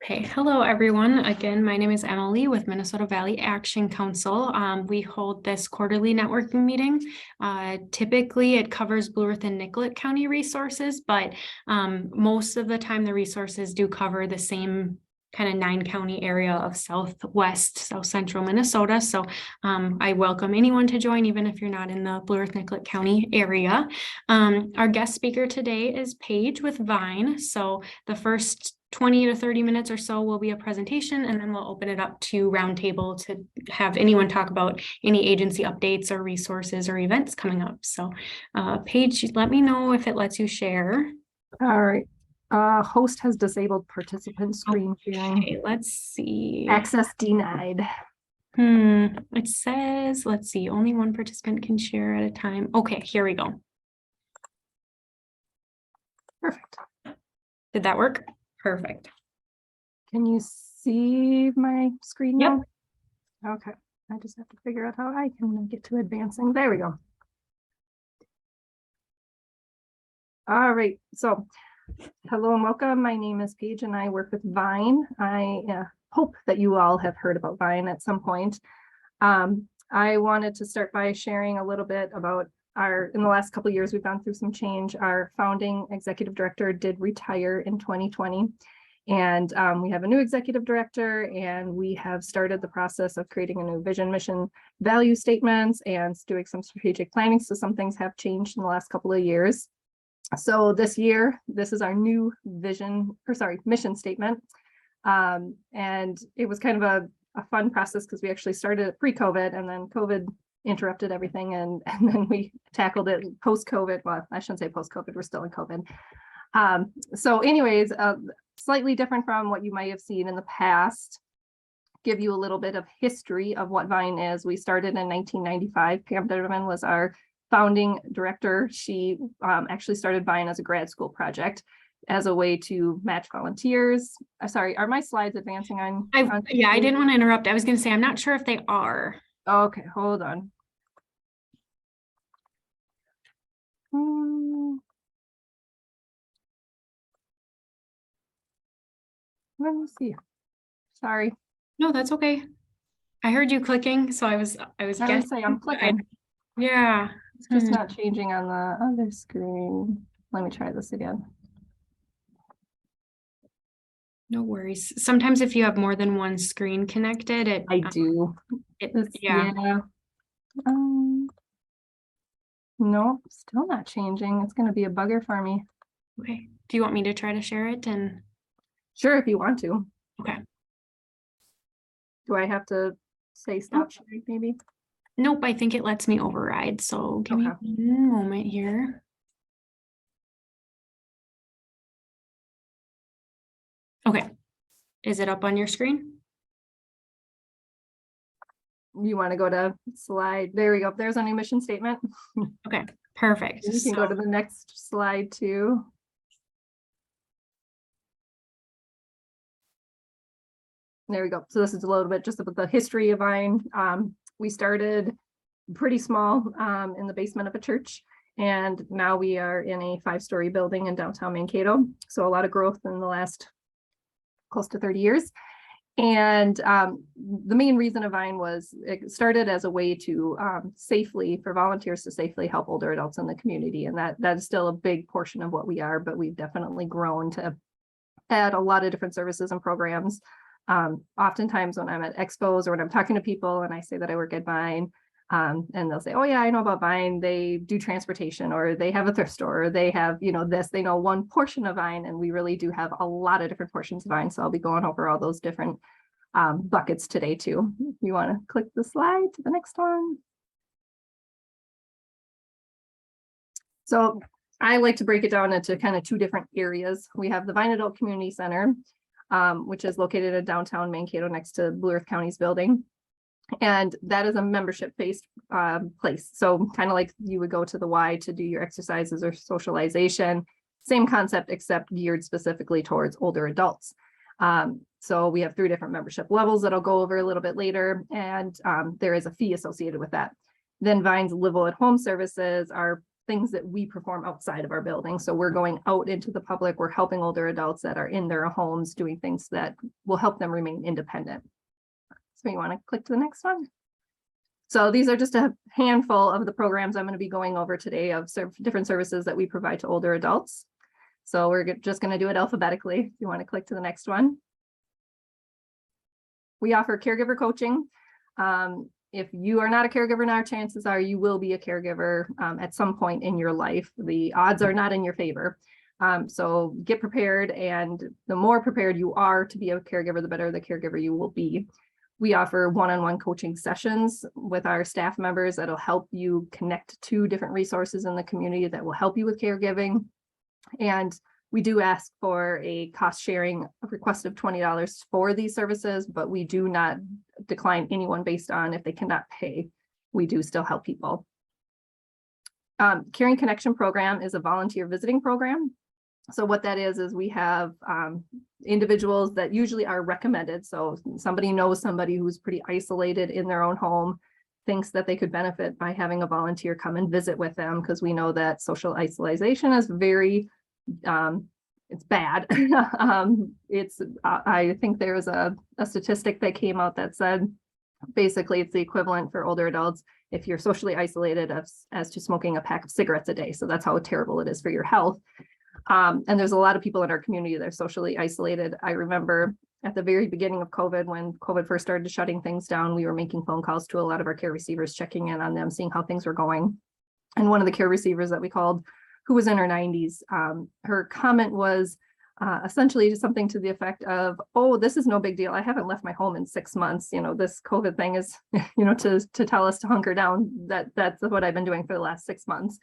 Okay, hello everyone. Again, my name is Emily with Minnesota Valley Action Council. We hold this quarterly networking meeting. Typically, it covers Blue Earth and Nicollet County resources, but most of the time the resources do cover the same kind of 9-county area of south central Minnesota. So I welcome anyone to join, even if you're not in the Blue Earth Nicollet County area. Our guest speaker today is Paige with Vine. So the first 20 to 30 minutes or so will be a presentation, and then we'll open it up to roundtable to have anyone talk about any agency updates or resources or events coming up. So Paige, let me know if it lets you share. All right. Host has disabled participant screen sharing. Okay, let's see. Access denied. It says, let's see, only one participant can share at a time. Okay, here we go. Perfect. Did that work? Perfect. Can you see my screen Yep. now? Okay. I just have to figure out how I can get to advancing. There we go. All right. So hello and welcome. My name is Paige and I work with Vine. I hope that you all have heard about Vine at some point. I wanted to start by sharing a little bit about in the last couple of years, we've gone through some change. Our founding executive director did retire in 2020. And we have a new executive director, and we have started the process of creating a new vision, mission, value statements, and doing some strategic planning. So some things have changed in the last couple of years. So this year, this is our new mission statement. And it was kind of a fun process because we actually started it pre-COVID, and then COVID interrupted everything, and then we tackled it post-COVID. Well, I shouldn't say post-COVID, we're still in COVID. So anyways, slightly different from what you might have seen in the past. Give you a little bit of history of what Vine is. We started in 1995. Pam Ditterman was our founding director. She actually started Vine as a grad school project as a way to match volunteers. Sorry, are my slides advancing on? Yeah, I didn't want to interrupt. I was going to say, I'm not sure if they are. Okay, hold on. Let me see. Sorry. No, that's okay. I heard you clicking, so I was guessing. I'm clicking. Yeah. It's just not changing on the other screen. Let me try this again. No worries. Sometimes if you have more than one screen connected, I do. Yeah. No, still not changing. It's going to be a bugger for me. Okay. Do you want me to try to share it? And sure, if you want to. Okay. Do I have to say stop sharing maybe? Nope, I think it lets me override. So give me one moment here. Okay. Is it up on your screen? You want to go to slide? There we go. There's a new mission statement. Okay, perfect. You can go to the next slide too. There we go. So this is a little bit just about the history of Vine. We started pretty small in the basement of a church, and now we are in a 5-story building in downtown Mankato. So a lot of growth in the last close to 30 years. And the main reason of Vine was it started as a way to for volunteers to safely help older adults in the community. And that is still a big portion of what we are, but we've definitely grown to add a lot of different services and programs. Oftentimes when I'm at expos or when I'm talking to people and I say that I work at Vine, and they'll say, oh yeah, I know about Vine. They do transportation, or they have a thrift store, or they have, they know one portion of Vine, and we really do have a lot of different portions of Vine. So I'll be going over all those different buckets today too. You want to click the slide to the next one. So I like to break it down into kind of 2 different areas. We have the Vine Adult Community Center, which is located in downtown Mankato next to Blue Earth County's building. And that is a membership-based place. So kind of like you would go to the Y to do your exercises or socialization, same concept, except geared specifically towards older adults. So we have 3 different membership levels that I'll go over a little bit later. And there is a fee associated with that. Then Vine's Live at Home services are things that we perform outside of our building. So we're going out into the public, we're helping older adults that are in their homes doing things that will help them remain independent. So you want to click to the next one. So these are just a handful of the programs I'm going to be going over today of different services that we provide to older adults. So we're just going to do it alphabetically. If you want to click to the next one. We offer caregiver coaching. If you are not a caregiver now, chances are you will be a caregiver at some point in your life. The odds are not in your favor. So get prepared, and the more prepared you are to be a caregiver, the better the caregiver you will be. We offer one-on-one coaching sessions with our staff members that'll help you connect to different resources in the community that will help you with caregiving. And we do ask for a cost sharing request of $20 for these services, but we do not decline anyone based on if they cannot pay. We do still help people. Caring Connection program is a volunteer visiting program. So what that is we have individuals that usually are recommended. So somebody knows somebody who's pretty isolated in their own home, thinks that they could benefit by having a volunteer come and visit with them, because we know that social isolation is very, it's bad. I think there was a statistic that came out that said, basically it's the equivalent for older adults if you're socially isolated as to smoking a pack of cigarettes a day. So that's how terrible it is for your health. And there's a lot of people in our community that are socially isolated. I remember at the very beginning of COVID, when COVID first started shutting things down, we were making phone calls to a lot of our care receivers, checking in on them, seeing how things were going. And one of the care receivers that we called, who was in her 90s, her comment was essentially something to the effect of, oh, this is no big deal. I haven't left my home in 6 months. You know, this COVID thing is, you know, to tell us to hunker down. That's what I've been doing for the last 6 months.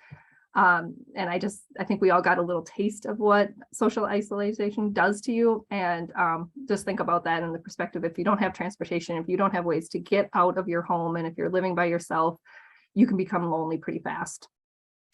And I think we all got a little taste of what social isolation does to you. And just think about that in the perspective, if you don't have transportation, if you don't have ways to get out of your home, and if you're living by yourself, you can become lonely pretty fast.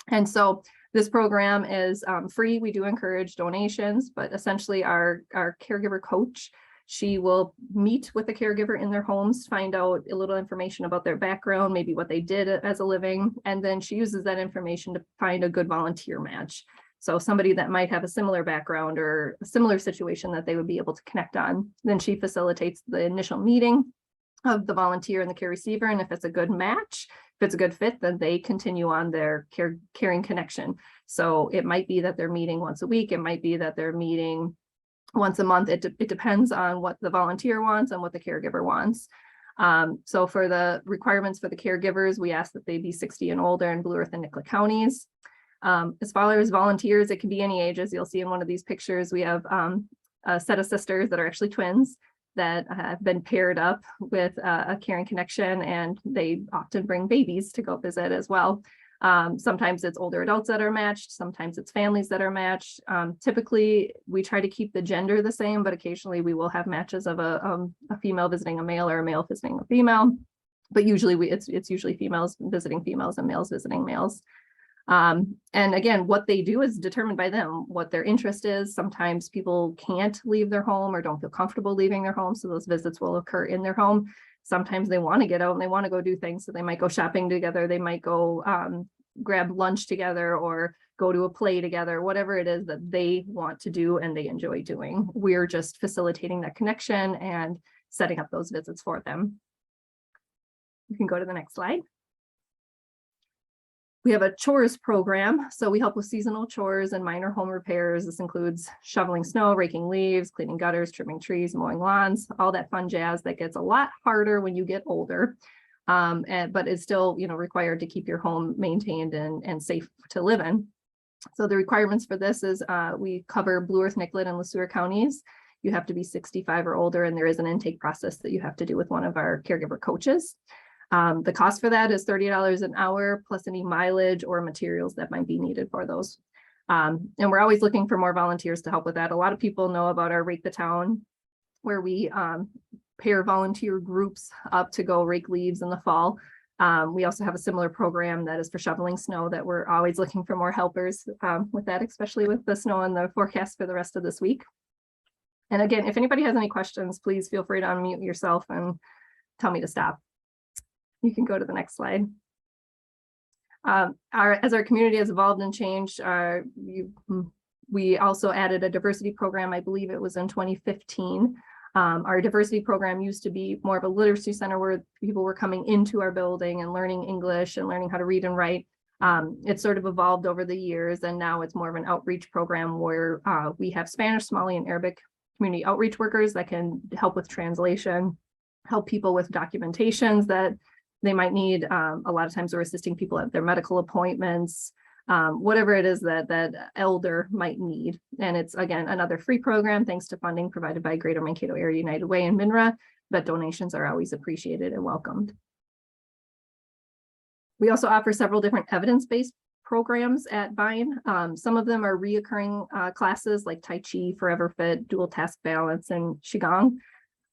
And so this program is free. We do encourage donations, but essentially our caregiver coach, she will meet with the caregiver in their homes, find out a little information about their background, maybe what they did as a living, and then she uses that information to find a good volunteer match. So somebody that might have a similar background or a similar situation that they would be able to connect on. Then she facilitates the initial meeting of the volunteer and the care receiver, and if it's a good match, if it's a good fit, then they continue on their caring connection. So it might be that they're meeting once a week, it might be that they're meeting once a month. It depends on what the volunteer wants and what the caregiver wants. So for the requirements for the caregivers, we ask that they be 60 and older in Blue Earth and Nicollet counties. As far as volunteers, it can be any ages. You'll see in one of these pictures, we have a set of sisters that are actually twins that have been paired up with a caring connection, and they often bring babies to go visit as well. Sometimes it's older adults that are matched. Sometimes it's families that are matched. Typically, we try to keep the gender the same, but occasionally we will have matches of a female visiting a male or a male visiting a female. But usually it's usually females visiting females and males visiting males. And again, what they do is determined by them, what their interest is. Sometimes people can't leave their home or don't feel comfortable leaving their home, so those visits will occur in their home. Sometimes they want to get out and they want to go do things. So they might go shopping together. They might go grab lunch together or go to a play together, whatever it is that they want to do and they enjoy doing. We're just facilitating that connection and setting up those visits for them. You can go to the next slide. We have a chores program. So we help with seasonal chores and minor home repairs. This includes shoveling snow, raking leaves, cleaning gutters, trimming trees, mowing lawns, all that fun jazz that gets a lot harder when you get older. But it's still, you know, required to keep your home maintained and safe to live in. So the requirements for this is we cover Blue Earth, Nicollet, and Le Sueur counties. You have to be 65 or older, and there is an intake process that you have to do with one of our caregiver coaches. The cost for that is $30 an hour, plus any mileage or materials that might be needed for those. And we're always looking for more volunteers to help with that. A lot of people know about our Rake the Town, where we pair volunteer groups up to go rake leaves in the fall. We also have a similar program that is for shoveling snow that we're always looking for more helpers with that, especially with the snow and the forecast for the rest of this week. And again, if anybody has any questions, please feel free to unmute yourself and tell me to stop. You can go to the next slide. As our community has evolved and changed, we also added a diversity program. I believe it was in 2015. Our diversity program used to be more of a literacy center where people were coming into our building and learning English and learning how to read and write. It sort of evolved over the years, and now it's more of an outreach program where we have Spanish, Somali, and Arabic community outreach workers that can help with translation, help people with documentations that they might need. A lot of times we're assisting people at their medical appointments, whatever it is that elder might need. And it's, again, another free program thanks to funding provided by Greater Mankato Area United Way and MNRA, but donations are always appreciated and welcomed. We also offer several different evidence-based programs at Vine. Some of them are reoccurring classes like Tai Chi, Forever Fit, Dual Task Balance, and Qigong.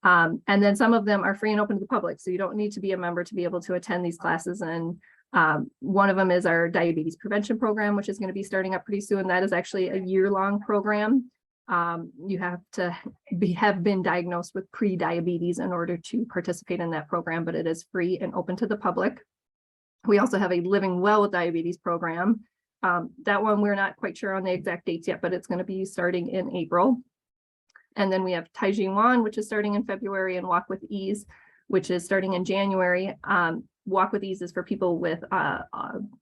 And then some of them are free and open to the public, so you don't need to be a member to be able to attend these classes. And one of them is our diabetes prevention program, which is going to be starting up pretty soon. That is actually a year-long program. You have to have been diagnosed with pre-diabetes in order to participate in that program, but it is free and open to the public. We also have a Living Well with Diabetes program. That one, we're not quite sure on the exact dates yet, but it's going to be starting in April. And then we have Tai Chi Wan, which is starting in February, and Walk with Ease, which is starting in January. Walk with Ease is for people with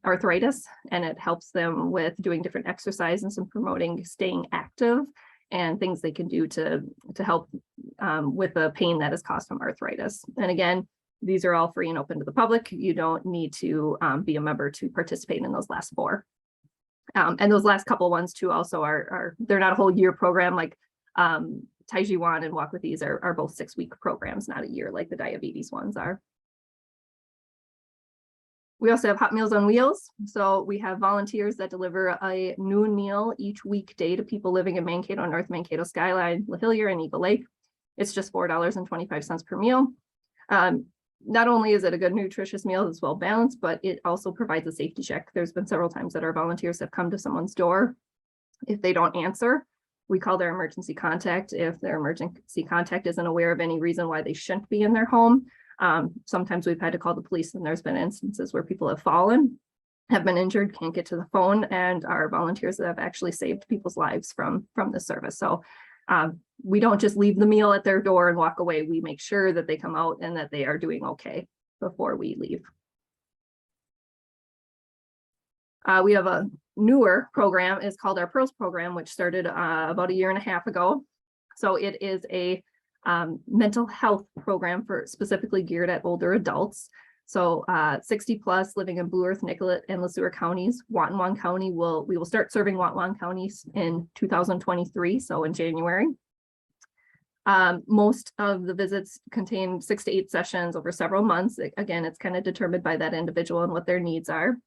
arthritis, and it helps them with doing different exercises and promoting staying active and things they can do to help with the pain that is caused from arthritis. And again, these are all free and open to the public. You don't need to be a member to participate in those last four. And those last couple ones too also are they're not a whole year program. Like Tai Chi Wan and Walk with Ease are both 6-week programs, not a year like the diabetes ones are. We also have Hot Meals on Wheels. So we have volunteers that deliver a noon meal each weekday to people living in Mankato, North Mankato, Skyline, LaHillier, and Eagle Lake. It's just $4.25 per meal. Not only is it a good nutritious meal, it's well balanced, but it also provides a safety check. There's been several times that our volunteers have come to someone's door. If they don't answer, we call their emergency contact. If their emergency contact isn't aware of any reason why they shouldn't be in their home, sometimes we've had to call the police, and there's been instances where people have fallen, have been injured, can't get to the phone, and our volunteers have actually saved people's lives from the service. So we don't just leave the meal at their door and walk away. We make sure that they come out and that they are doing okay before we leave. We have a newer program. It's called our Pearls program, which started about 1.5 years ago. So it is a mental health program specifically geared at older adults. So 60 plus living in Blue Earth, Nicollet, and Le Sueur counties. Watonwan County we will start serving Watonwan counties in 2023, so in January. Most of the visits contain 6 to 8 sessions over several months. Again, it's kind of determined by that individual and what their needs are.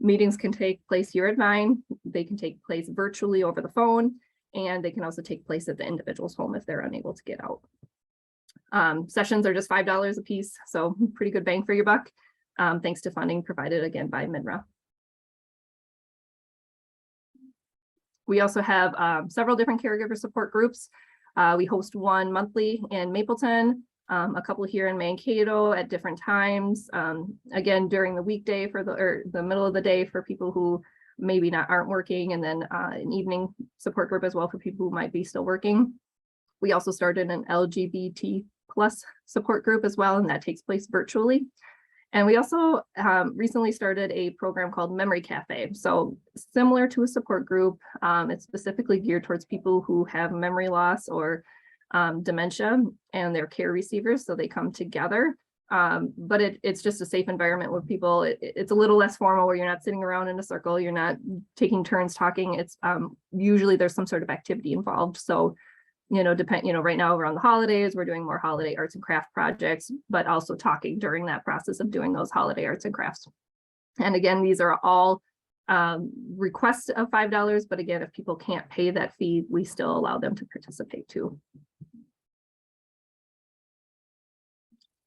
Meetings can take place here at Vine. They can take place virtually over the phone, and they can also take place at the individual's home if they're unable to get out. Sessions are just $5 a piece, so pretty good bang for your buck, thanks to funding provided again by MNRA. We also have several different caregiver support groups. We host one monthly in Mapleton, a couple here in Mankato at different times. Again, during the weekday or the middle of the day for people who maybe aren't working, and then an evening support group as well for people who might be still working. We also started an LGBT plus support group as well, and that takes place virtually. And we also recently started a program called Memory Cafe. So similar to a support group, it's specifically geared towards people who have memory loss or dementia, and they're care receivers, so they come together. But it's just a safe environment with people. It's a little less formal, where you're not sitting around in a circle, you're not taking turns talking. It's usually there's some sort of activity involved. So right now around the holidays, we're doing more holiday arts and craft projects, but also talking during that process of doing those holiday arts and crafts. And again, these are all requests of $5, but again, if people can't pay that fee, we still allow them to participate too.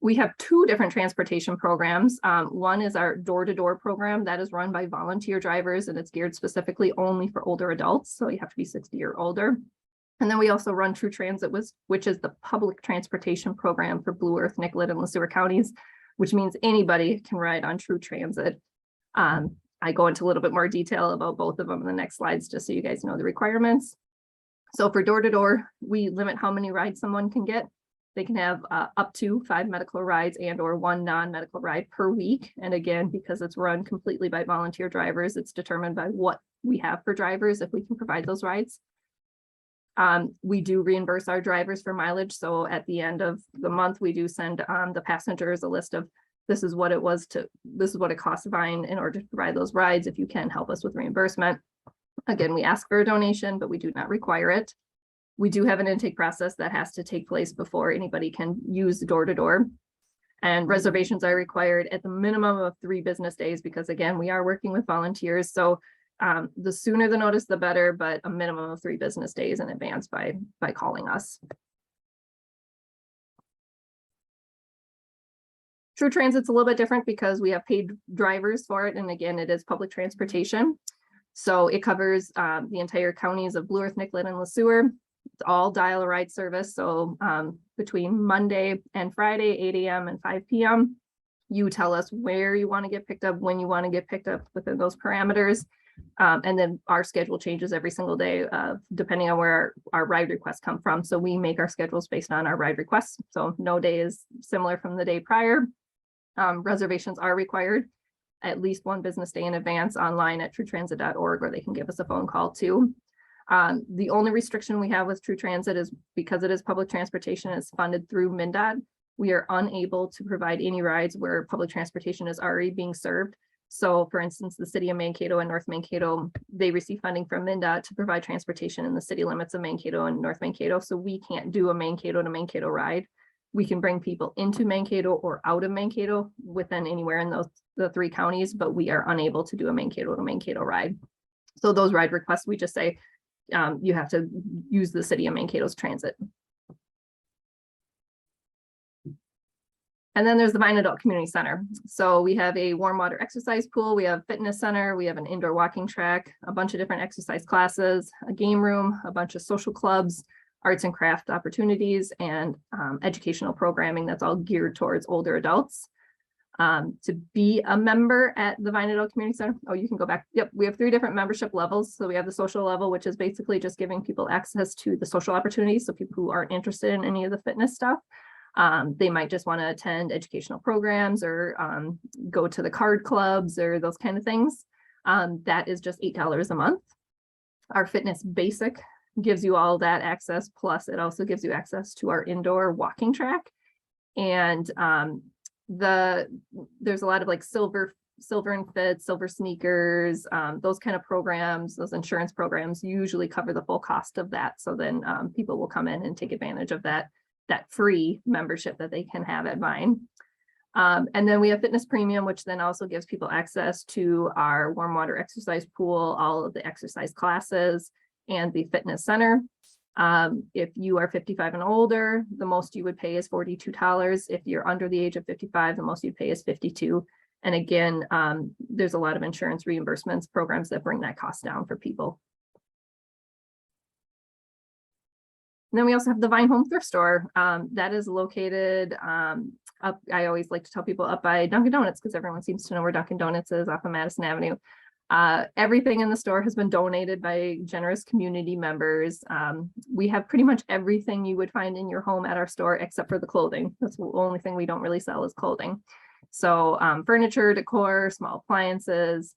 We have 2 different transportation programs. One is our door-to-door program that is run by volunteer drivers, and it's geared specifically only for older adults. So you have to be 60 or older. And then we also run True Transit, which is the public transportation program for Blue Earth, Nicollet, and Le Sueur counties, which means anybody can ride on True Transit. I go into a little bit more detail about both of them in the next slides, just so you guys know the requirements. So for door-to-door, we limit how many rides someone can get. They can have up to 5 medical rides and or 1 non-medical ride per week. And again, because it's run completely by volunteer drivers, it's determined by what we have for drivers, if we can provide those rides. We do reimburse our drivers for mileage. So at the end of the month, we do send the passengers a list of this is what it costs Vine in order to provide those rides. If you can help us with reimbursement. Again, we ask for a donation, but we do not require it. We do have an intake process that has to take place before anybody can use door-to-door. And reservations are required at the minimum of 3 business days, because again, we are working with volunteers. So the sooner the notice, the better, but a minimum of 3 business days in advance by calling us. True Transit's a little bit different because we have paid drivers for it. And again, it is public transportation. So it covers the entire counties of Blue Earth, Nicollet, and Le Sueur. It's all dial-a-ride service. So between Monday and Friday, 8 a.m. and 5 p.m., you tell us where you want to get picked up, when you want to get picked up within those parameters. And then our schedule changes every single day, depending on where our ride requests come from. So we make our schedules based on our ride requests. So no day is similar from the day prior. Reservations are required at least 1 business day in advance online at truetransit.org, or they can give us a phone call too. The only restriction we have with True Transit is because it is public transportation, it's funded through MnDOT. We are unable to provide any rides where public transportation is already being served. So for instance, the city of Mankato and North Mankato, they receive funding from MnDOT to provide transportation in the city limits of Mankato and North Mankato. So we can't do a Mankato to Mankato ride. We can bring people into Mankato or out of Mankato within anywhere in the 3 counties, but we are unable to do a Mankato to Mankato ride. So those ride requests, we just say, you have to use the city of Mankato's transit. And then there's the Vine Adult Community Center. So we have a warm water exercise pool, we have fitness center, we have an indoor walking track, a bunch of different exercise classes, a game room, a bunch of social clubs, arts and craft opportunities, and educational programming that's all geared towards older adults. To be a member at the Vine Adult Community Center, you can go back. Yep, we have 3 different membership levels. So we have the social level, which is basically just giving people access to the social opportunities. So people who aren't interested in any of the fitness stuff, they might just want to attend educational programs or go to the card clubs or those kind of things. That is just $8 a month. Our Fitness Basic gives you all that access. Plus it also gives you access to our indoor walking track. And there's a lot of like silver and fit, silver sneakers, those kind of programs, those insurance programs usually cover the full cost of that. So then people will come in and take advantage of that free membership that they can have at Vine. And then we have Fitness Premium, which then also gives people access to our warm water exercise pool, all of the exercise classes, and the fitness center. If you are 55 and older, the most you would pay is $42. If you're under the age of 55, the most you'd pay is $52. And again, there's a lot of insurance reimbursements programs that bring that cost down for people. And then we also have the Vine Home Thrift Store. That is located up, I always like to tell people, up by Dunkin' Donuts, because everyone seems to know where Dunkin' Donuts is, off of Madison Avenue. Everything in the store has been donated by generous community members. We have pretty much everything you would find in your home at our store, except for the clothing. That's the only thing we don't really sell is clothing. So furniture, decor, small appliances,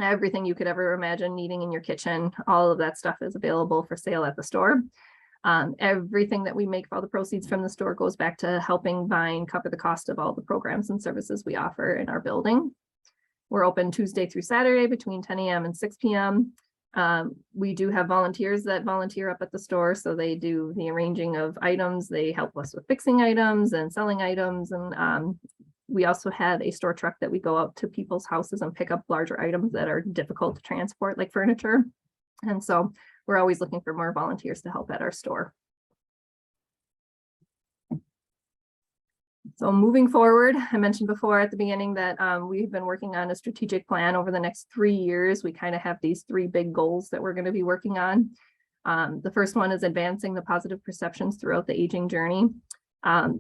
everything you could ever imagine needing in your kitchen, all of that stuff is available for sale at the store. Everything that we make for all the proceeds from the store goes back to helping Vine cover the cost of all the programs and services we offer in our building. We're open Tuesday through Saturday between 10 a.m. and 6 p.m. We do have volunteers that volunteer up at the store. So they do the arranging of items. They help us with fixing items and selling items. And we also have a store truck that we go out to people's houses and pick up larger items that are difficult to transport, like furniture. And so we're always looking for more volunteers to help at our store. So moving forward, I mentioned before at the beginning that we've been working on a strategic plan over the next 3 years. We kind of have these 3 big goals that we're going to be working on. The first one is advancing the positive perceptions throughout the aging journey.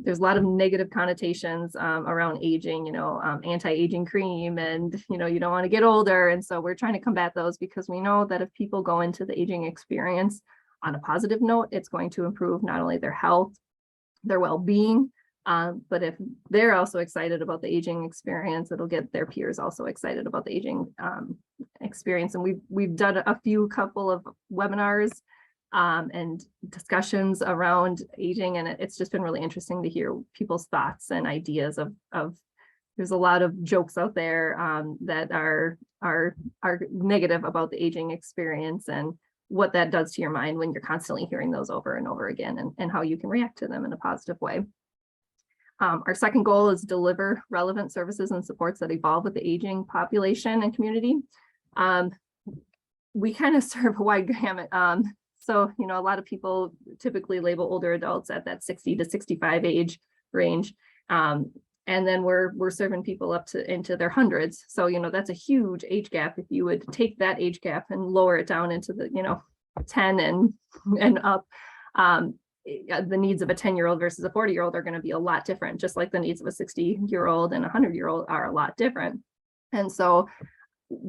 There's a lot of negative connotations around aging, anti-aging cream, and, you don't want to get older. And so we're trying to combat those, because we know that if people go into the aging experience on a positive note, it's going to improve not only their health, their well-being, but if they're also excited about the aging experience, it'll get their peers also excited about the aging experience. And we've done a couple of webinars and discussions around aging, and it's just been really interesting to hear people's thoughts and ideas of there's a lot of jokes out there that are negative about the aging experience, and what that does to your mind when you're constantly hearing those over and over again, and how you can react to them in a positive way. Our second goal is deliver relevant services and supports that evolve with the aging population and community. We kind of serve a wide gamut. So, a lot of people typically label older adults at that 60 to 65 age range. And then we're serving people up to into their hundreds. So, that's a huge age gap. If you would take that age gap and lower it down into the, 10 and up, the needs of a 10-year-old versus a 40-year-old are going to be a lot different, just like the needs of a 60-year-old and a 100-year-old are a lot different. And so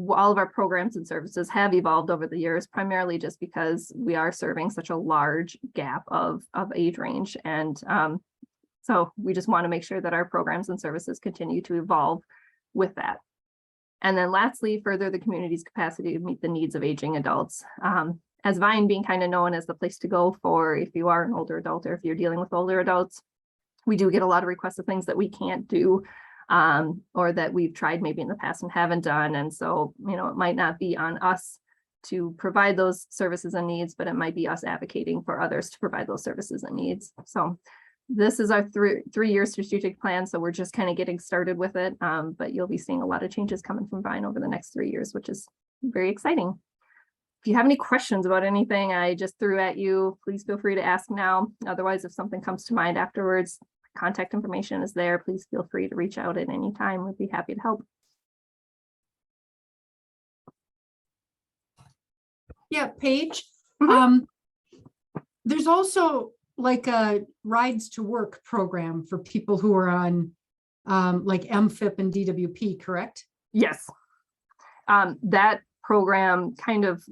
all of our programs and services have evolved over the years, primarily just because we are serving such a large gap of age range. And so we just want to make sure that our programs and services continue to evolve with that. And then lastly, further the community's capacity to meet the needs of aging adults. As Vine being kind of known as the place to go for if you are an older adult or if you're dealing with older adults, we do get a lot of requests of things that we can't do, or that we've tried maybe in the past and haven't done. And so, it might not be on us to provide those services and needs, but it might be us advocating for others to provide those services and needs. So this is our three-year strategic plan. So we're just kind of getting started with it. But you'll be seeing a lot of changes coming from Vine over the next 3 years, which is very exciting. If you have any questions about anything I just threw at you, please feel free to ask now. Otherwise, if something comes to mind afterwards, contact information is there. Please feel free to reach out at any time. We'd be happy to help. Yeah, Paige. Mhm. There's also like a rides to work program for people who are on like MFIP and DWP, correct? Yes. That program kind of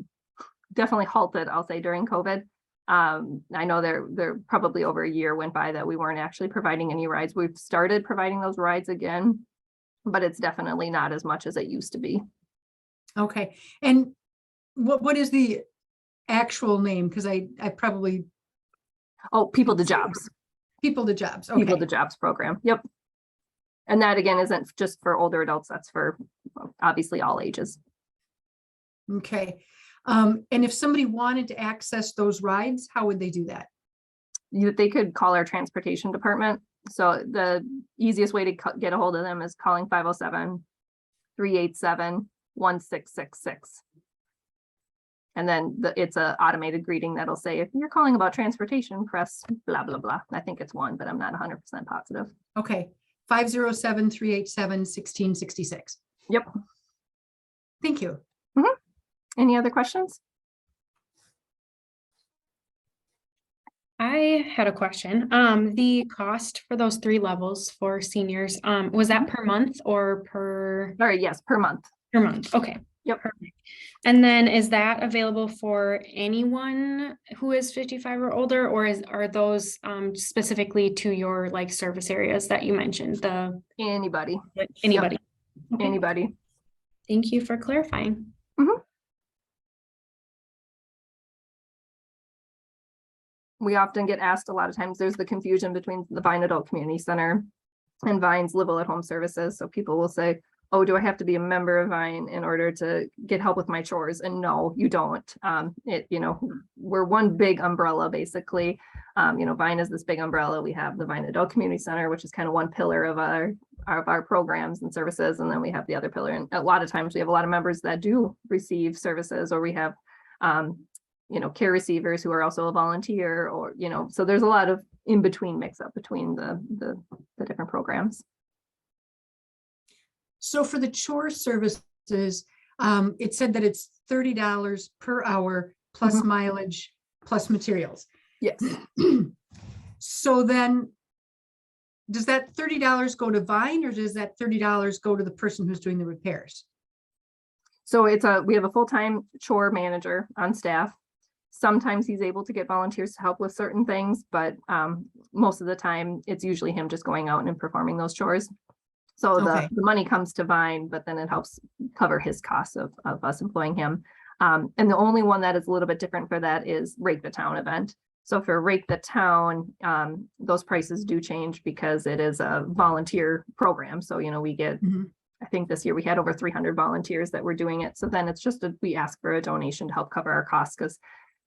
definitely halted, I'll say, during COVID. I know there probably over a year went by that we weren't actually providing any rides. We've started providing those rides again, but it's definitely not as much as it used to be. Okay. And what is the actual name? Because I probably... Oh, People to Jobs. People to Jobs. Okay. People to Jobs program. Yep. And that again isn't just for older adults. That's for obviously all ages. Okay. And if somebody wanted to access those rides, how would they do that? They could call our transportation department. So the easiest way to get a hold of them is calling 507-387-1666. And then it's an automated greeting that'll say, if you're calling about transportation, press blah, blah, blah. I think it's 1, but I'm not 100% positive. Okay. 507-387-1666. Yep. Thank you. Mm-hmm. Any other questions? I had a question. The cost for those 3 levels for seniors, was that per month or per? Sorry, yes, per month. Per month. Okay. Yep. Perfect. And then is that available for anyone who is 55 or older, or are those specifically to your like service areas that you mentioned? Anybody. Anybody. Yep. Okay. Anybody. Thank you for clarifying. Mm-hmm. We often get asked a lot of times, there's the confusion between the Vine Adult Community Center and Vine's Live Well at Home services. So people will say, oh, do I have to be a member of Vine in order to get help with my chores? And no, you don't. We're one big umbrella, basically. Vine is this big umbrella. We have the Vine Adult Community Center, which is kind of one pillar of our programs and services. And then we have the other pillar. And a lot of times we have a lot of members that do receive services, or we have, care receivers who are also a volunteer, or, so there's a lot of in between mix up between the different programs. So for the chore services, it said that it's $30 per hour plus mileage plus materials. Yes. So then does that $30 go to Vine, or does that $30 go to the person who's doing the repairs? So we have a full-time chore manager on staff. Sometimes he's able to get volunteers to help with certain things, but most of the time it's usually him just going out and performing those chores. So Okay. the money comes to Vine, but then it helps cover his costs of us employing him. And the only one that is a little bit different for that is Rake the Town event. So for Rake the Town, those prices do change because it is a volunteer program. So, we get, Mhm. I think this year we had over 300 volunteers that were doing it. So then it's just we ask for a donation to help cover our costs, because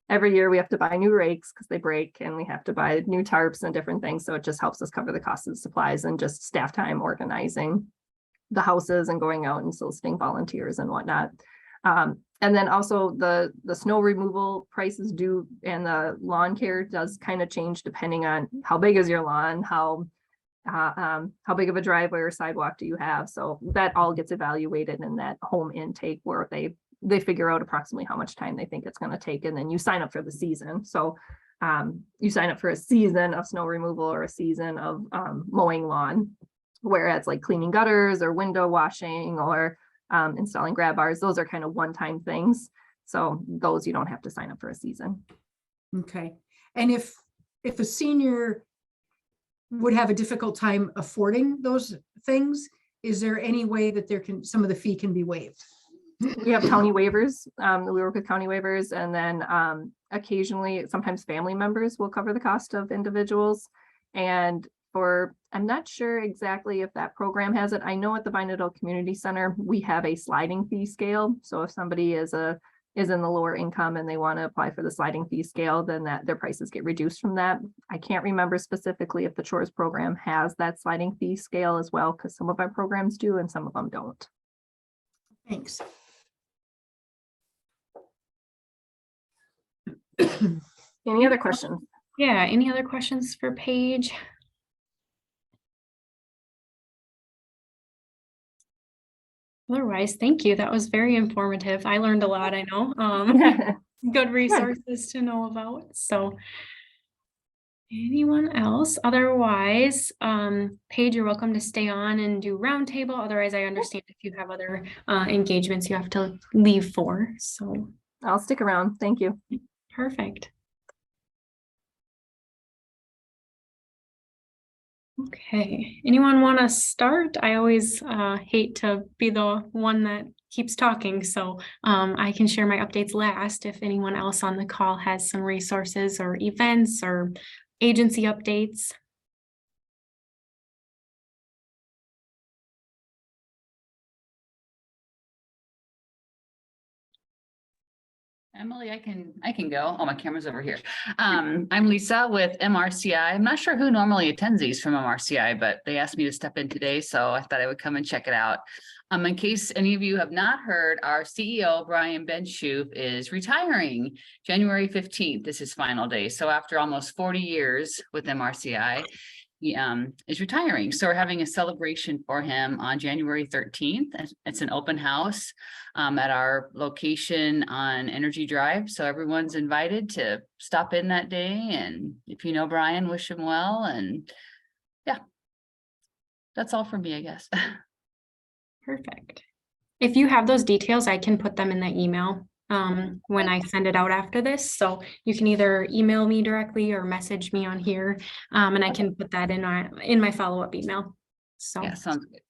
every year we have to buy new rakes because they break, and we have to buy new tarps and different things. So it just helps us cover the cost of supplies and just staff time organizing the houses and going out and soliciting volunteers and whatnot. And then also the snow removal prices do, and the lawn care does kind of change depending on how big is your lawn, how big of a driveway or sidewalk do you have. So that all gets evaluated in that home intake, where they figure out approximately how much time they think it's going to take, and then you sign up for the season. So you sign up for a season of snow removal or a season of mowing lawn, whereas like cleaning gutters or window washing or installing grab bars, those are kind of one-time things. So those you don't have to sign up for a season. Okay. And if a senior would have a difficult time affording those things, is there any way that some of the fee can be waived? We have county waivers. We work with county waivers, and then occasionally, sometimes family members will cover the cost of individuals. And I'm not sure exactly if that program has it. I know at the Vine Adult Community Center, we have a sliding fee scale. So if somebody is in the lower income and they want to apply for the sliding fee scale, then their prices get reduced from that. I can't remember specifically if the chores program has that sliding fee scale as well, because some of our programs do and some of them don't. Thanks. Any other questions? Yeah, any other questions for Paige? Otherwise, thank you. That was very informative. I learned a lot, I know. Good resources to know about. So anyone else? Otherwise, Paige, you're welcome to stay on and do roundtable. Otherwise, I understand if you have other engagements you have to leave for. So I'll stick around. Thank you. perfect. Okay, anyone want to start? I always hate to be the one that keeps talking, so I can share my updates last if anyone else on the call has some resources or events or agency updates. Emily, I can go. Oh, my camera's over here. I'm Lisa with MRCI. I'm not sure who normally attends these from MRCI, but they asked me to step in today, so I thought I would come and check it out. In case any of you have not heard, our CEO, Brian Benschoof, is retiring January 15th. This is his final day. So after almost 40 years with MRCI, he is retiring. So we're having a celebration for him on January 13th. It's an open house at our location on Energy Drive. So everyone's invited to stop in that day. And if you know Brian, wish him well. And yeah, that's all from me, I guess. Perfect. If you have those details, I can put them in the email when I send it out after this. So you can either email me directly or message me on here, and I can put that in my follow-up email. So Yeah, sounds good.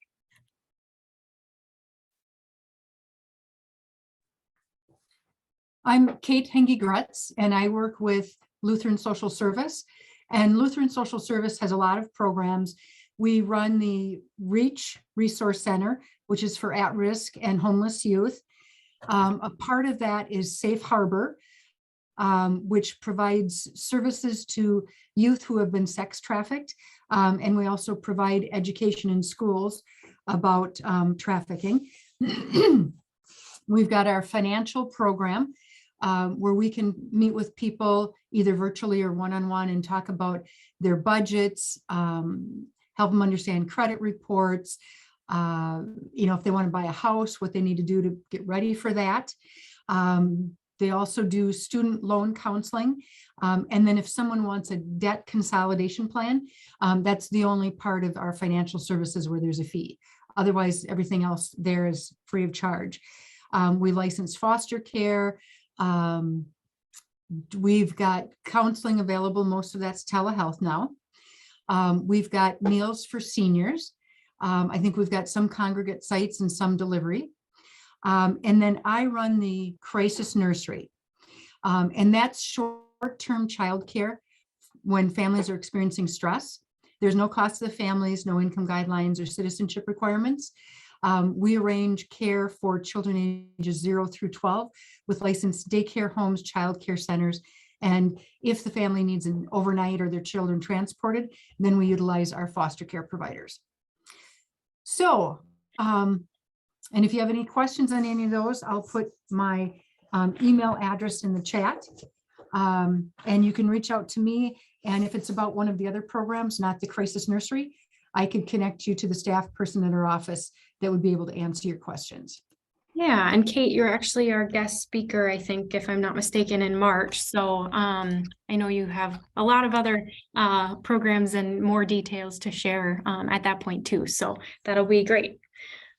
I'm Kate Henge-Gretz, and I work with Lutheran Social Service. And Lutheran Social Service has a lot of programs. We run the REACH Resource Center, which is for at-risk and homeless youth. A part of that is Safe Harbor, which provides services to youth who have been sex trafficked. And we also provide education in schools about trafficking. We've got our financial program where we can meet with people either virtually or one-on-one and talk about their budgets, help them understand credit reports, if they want to buy a house, what they need to do to get ready for that. They also do student loan counseling. And then if someone wants a debt consolidation plan, that's the only part of our financial services where there's a fee. Otherwise, everything else there is free of charge. We license foster care. We've got counseling available. Most of that's telehealth now. We've got meals for seniors. I think we've got some congregate sites and some delivery. And then I run the crisis nursery. And that's short-term childcare when families are experiencing stress. There's no cost to the families, no income guidelines or citizenship requirements. We arrange care for children ages 0 through 12 with licensed daycare homes, childcare centers. And if the family needs an overnight or their children transported, then we utilize our foster care providers. So, and if you have any questions on any of those, I'll put my email address in the chat. And you can reach out to me. And if it's about one of the other programs, not the crisis nursery, I could connect you to the staff person in our office that would be able to answer your questions. Yeah, and Kate, you're actually our guest speaker, I think, if I'm not mistaken, in March. So I know you have a lot of other programs and more details to share at that point too. So that'll be great.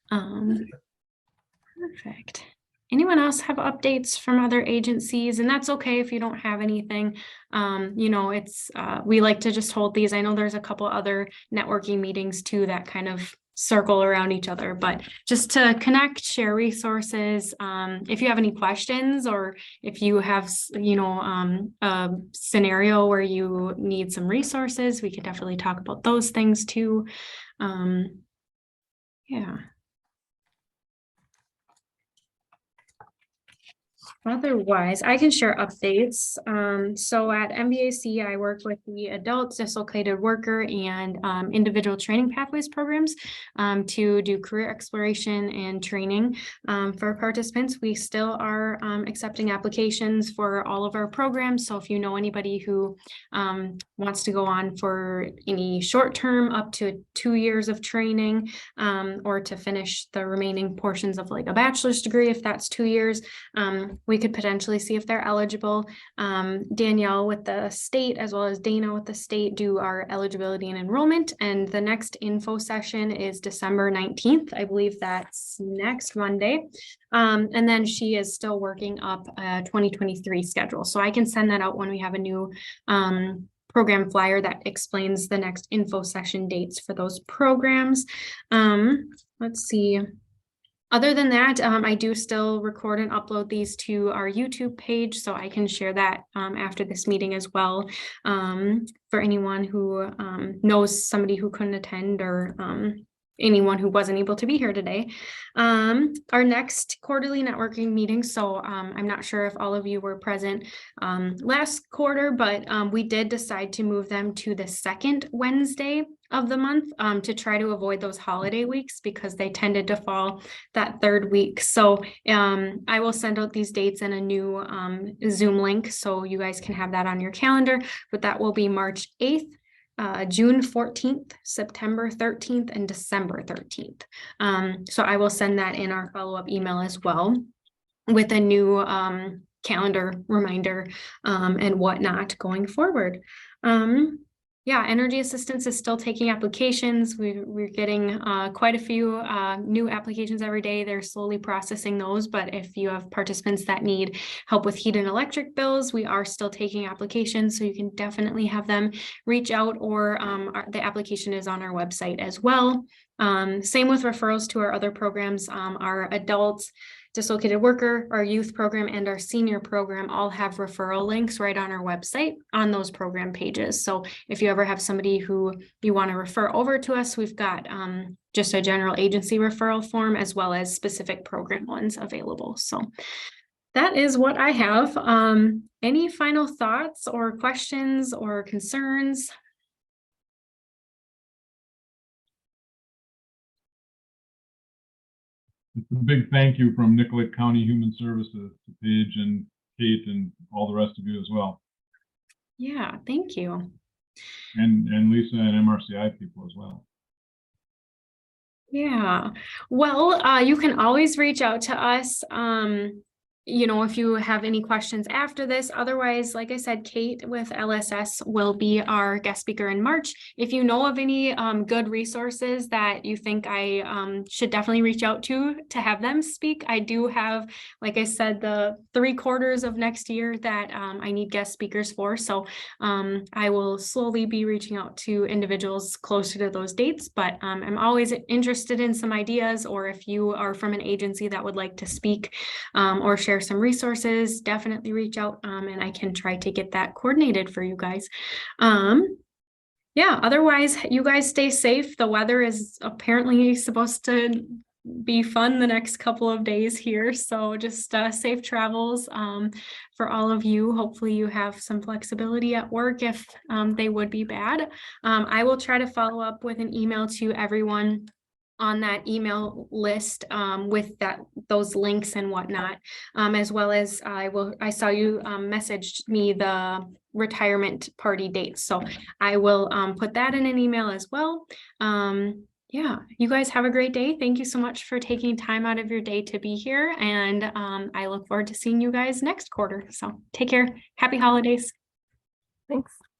Perfect. Anyone else have updates from other agencies? And that's okay if you don't have anything. You know, it's we like to just hold these. I know there's a couple other networking meetings too that kind of circle around each other, but just to connect, share resources. If you have any questions or if you have, you know, a scenario where you need some resources, we could definitely talk about those things too. Yeah. Otherwise, I can share updates. So at MVAC, I work with the adult dislocated worker and individual training pathways programs to do career exploration and training for participants. We still are accepting applications for all of our programs. So if you know anybody who wants to go on for any short term up to 2 years of training or to finish the remaining portions of like a bachelor's degree, if that's 2 years, we could potentially see if they're eligible. Danielle with the state as well as Dana with the state do our eligibility and enrollment. And the next info session is December 19th. I believe that's next Monday. And then she is still working up a 2023 schedule. So I can send that out when we have a new program flyer that explains the next info session dates for those programs. Let's see. Other than that, I do still record and upload these to our YouTube page, so I can share that after this meeting as well for anyone who knows somebody who couldn't attend or anyone who wasn't able to be here today. Our next quarterly networking meeting, so I'm not sure if all of you were present last quarter, but we did decide to move them to the second Wednesday of the month to try to avoid those holiday weeks because they tended to fall that third week. So I will send out these dates in a new Zoom link so you guys can have that on your calendar, but that will be March 8th. June 14th, September 13th, and December 13th. So I will send that in our follow-up email as well with a new calendar reminder and whatnot going forward. Yeah, energy assistance is still taking applications. We're getting quite a few new applications every day. They're slowly processing those, but if you have participants that need help with heat and electric bills, we are still taking applications, so you can definitely have them reach out, or the application is on our website as well. Same with referrals to our other programs. Our adults dislocated worker, our youth program, and our senior program all have referral links right on our website on those program pages. So if you ever have somebody who you want to refer over to us, we've got just a general agency referral form as well as specific program ones available. So that is what I have. Any final thoughts or questions or concerns? It's a big thank you from Nicollet County Human Services to Paige and Kate and all the rest of you as well. Yeah, thank you. And Lisa and MRCI people as well. Yeah, well, you can always reach out to us. you know, if you have any questions after this, otherwise, like I said, Kate with LSS will be our guest speaker in March. If you know of any good resources that you think I should definitely reach out to have them speak, I do have, like I said, the 3/4 of next year that I need guest speakers for. So I will slowly be reaching out to individuals closer to those dates, but I'm always interested in some ideas, or if you are from an agency that would like to speak or share some resources, definitely reach out and I can try to get that coordinated for you guys. Yeah, otherwise you guys stay safe. The weather is apparently supposed to be fun the next couple of days here. So just safe travels for all of you. Hopefully you have some flexibility at work if they would be bad. I will try to follow up with an email to everyone on that email list with those links and whatnot, as well as I saw you messaged me the retirement party dates. So I will put that in an email as well. Yeah, you guys have a great day. Thank you so much for taking time out of your day to be here. And I look forward to seeing you guys next quarter. So take care. Happy holidays. Thanks.